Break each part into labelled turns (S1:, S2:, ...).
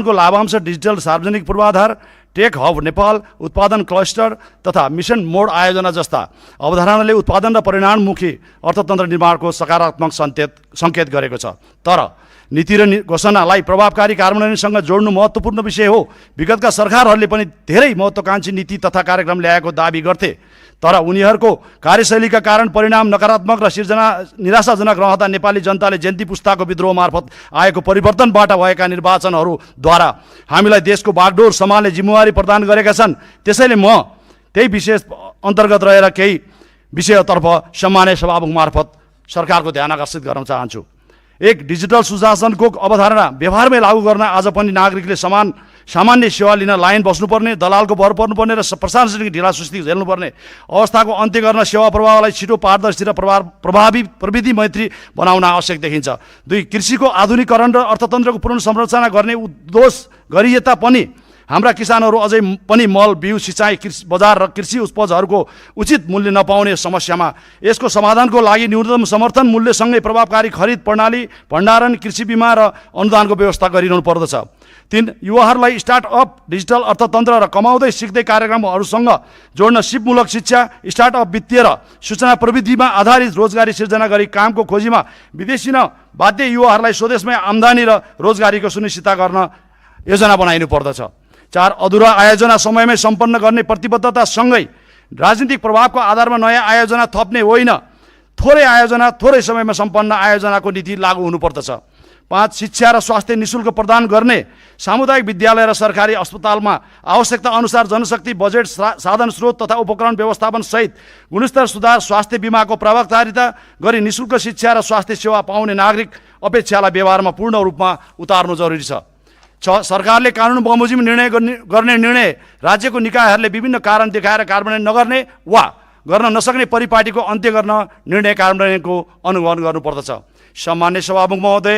S1: को लाभांश डिजिटल सार्वजनिक पूर्वाधार, टेक हब नेपाल, उत्पादन क्लस्टर तथा मिशन मोड आयोजना जस्ता अवधारणाले उत्पादन र परिणाममुखी अर्थतन्त्र निर्माणको सकारात्मक सङ्केत गरेको छ। तर नीति र घोषणालाई प्रभावकारी कार्यान्वयनसँग जोड्नु महत्त्वपूर्ण विषय हो। विगतका सरकारहरूले पनि धेरै महत्त्वाकांक्षी नीति तथा कार्यक्रम ल्याएको दाबी गर्थे, तर उनीहरूको कार्यशैलीका कारण परिणाम नकारात्मक र निराशाजनक रहँदा नेपाली जनताले जेन्ती पुस्ताको विद्रोह मार्फत आएको परिवर्तनबाट भएका निर्वाचनहरूद्वारा हामीलाई देशको बागडोर सम्हाल्ने जिम्मेवारी प्रदान गरेका छन्। त्यसैले म त्यही विशेष अन्तर्गत रहेर केही विषयतर्फ सम्मान्य सभामुख मार्फत सरकारको ध्यान आकर्षित गर्न चाहन्छु। एक, डिजिटल सुशासनको अवधारणा व्यवहारमै लागू गर्न आज पनि नागरिकले सामान्य सेवा लिन लाइन बस्नुपर्ने, दलालको भर पर्नुपर्ने र प्रशासनिक ढिलासुस्ती झेल्नुपर्ने अवस्थाको अन्त्य गर्न सेवा प्रवाहलाई छिटो, पारदर्शी र प्रभावी प्रविधि मैत्री बनाउन आवश्यक देखिन्छ। 2, कृषिको आधुनिकीकरण र अर्थतन्त्रको पुनर्संरचना गर्ने उद्देश गरिए तापनि हाम्रा किसानहरू अझै पनि मल, बिउ, सिँचाइ, बजार र कृषि उपजहरूको उचित मूल्य नपाउने समस्यामा यसको समाधानको लागि न्यूनतम समर्थन मूल्यसँगै प्रभावकारी खरिद प्रणाली, भण्डारण, कृषि बीमा र अनुदानको व्यवस्था गरिरहनु पर्दछ। 3, युवाहरूलाई स्टार्टअप, डिजिटल अर्थतन्त्र र कमाउँदै सिक्दै कार्यक्रमहरूसँग जोड्न सिपमूलक शिक्षा, स्टार्टअप वित्तीय र सूचना प्रविधिमा आधारित रोजगारी सिर्जना गरी कामको खोजीमा विदेशी न बाध्य युवाहरूलाई स्वदेशमै आम्दानी र रोजगारीको सुनिश्चितता गर्न योजना बनाइनु पर्दछ। 4, अधुरा आयोजना समयमै सम्पन्न गर्ने प्रतिबद्धतासँगै राजनीतिक प्रभावको आधारमा नयाँ आयोजना थप्ने होइन, थोरै आयोजना थोरै समयमा सम्पन्न आयोजनाको नीति लागू हुनुपर्दछ। 5, शिक्षा र स्वास्थ्य निःशुल्क प्रदान गर्ने, सामुदायिक विद्यालय र सरकारी अस्पतालमा आवश्यकता अनुसार जनशक्ति, बजेट, साधन स्रोत तथा उपकरण व्यवस्थापन सहित गुणस्तर सुधार, स्वास्थ्य बीमाको प्रभावकारिता गरी निःशुल्क शिक्षा र स्वास्थ्य सेवा पाउने नागरिक अपेक्षालाई व्यवहारमा पूर्ण रूपमा उतार्नु जरुरी छ। 6, सरकारले कानुन बमोजिम गर्ने निर्णय राज्यको निकायहरूले विभिन्न कारण देखाएर कार्यान्वयन नगर्ने वा गर्न नसक्ने परिपाटीको अन्त्य गर्न निर्णय कार्यान्वयनको अनुगमन गर्नुपर्दछ। सम्मान्य सभामुख महोदय,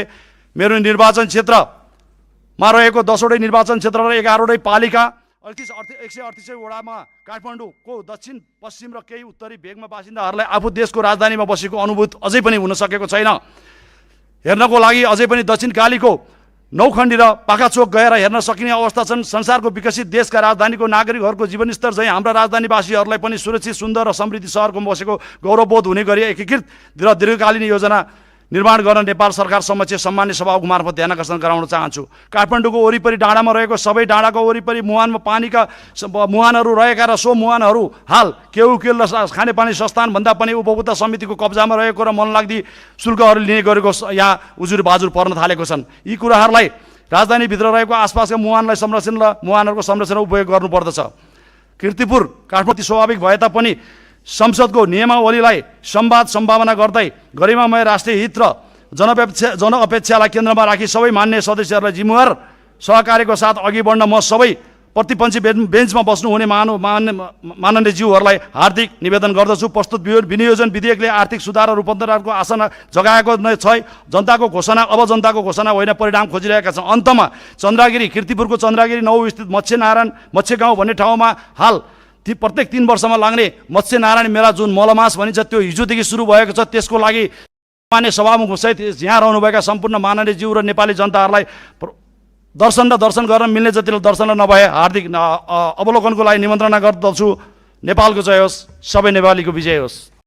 S1: मेरो निर्वाचन क्षेत्रमा रहेको 10वटै निर्वाचन क्षेत्र र 11वटै पालिका 138 वडामा काठमाडौँको दक्षिण, पश्चिम र केही उत्तरी भेगमा बासिन्दाहरूलाई आफू देशको राजधानीमा बसेको अनुभूति अझै पनि हुन सकेको छैन। हेर्नको लागि अझै पनि दक्षिण कालीको नौखण्डी र पाखाचोक गएर हेर्न सकिने अवस्था छन्। संसारको विकसित देशका राजधानीको नागरिकहरूको जीवनस्तर चाहिँ हाम्रा राजधानीवासीहरूलाई पनि सुरक्षित, सुन्दर र समृद्ध सहरको बसेको गौरवबोध हुने गरी एकीकृत र दीर्घकालीन योजना निर्माण गर्न नेपाल सरकार समक्ष सम्मान्य सभामुख मार्फत ध्यान आकर्षण गराउन चाहन्छु। काठमाडौँको वरिपरि डाँडामा रहेको सबै डाँडाको वरिपरि मुहानमा पानीका मुहानहरू रहेका र सो मुहानहरू हाल केउकेल र खानेपानी संस्थानभन्दा पनि उपभोक्ता समितिको कब्जामा रहेको र मनलाग्दी शुल्कहरू लिने गरेको यहाँ उजुर बाजुर पर्न थालेको छन्। यी कुराहरूलाई राजधानीभित्र रहेको आसपासका मुहानलाई संरक्षण र मुहानहरूको संरक्षण उपयोग गर्नुपर्दछ। कीर्तिपुर काठमाडौँ स्वाभाविक भए तापनि संसदको नियमावलीलाई सम्भावना गर्दै गरिमामय राष्ट्रिय हित र जनअपेक्षालाई केन्द्रमा राखी सबै मान्य सदस्यहरूलाई जिम्मेवार सहकार्यको साथ अघि बढ्न म सबै प्रतिपक्षी बेन्चमा बस्नुहुने माननीय ज्यूहरूलाई हार्दिक निवेदन गर्दछु। प्रस्तुत विनियोजन विधेयकले आर्थिक सुधार र रूपान्तरणको आशा जगाएको नै छ। जनताको घोषणा अब जनताको घोषणा होइन, परिणाम खोजिरहेका छन्। अन्तमा चन्द्रागिरी, कीर्तिपुरको चन्द्रागिरी 9 स्थित मत्स्य गाउँ भन्ने ठाउँमा हाल प्रत्येक 3 वर्षमा लाग्ने मत्स्य नारायण मेला जुन मलमास भनिन्छ त्यो हिजोदेखि सुरु भएको छ। त्यसको लागि मान्य सभामुख सहित यहाँ रहनुभएका सम्पूर्ण माननीय ज्यू र नेपाली जनताहरूलाई दर्शन गर्न मिल्ने जतिले दर्शन नभए हार्दिक अवलोकनको लागि निमन्त्रणा गर्दछु। नेपालको जय होस्, सबै नेपालीको विजय होस्।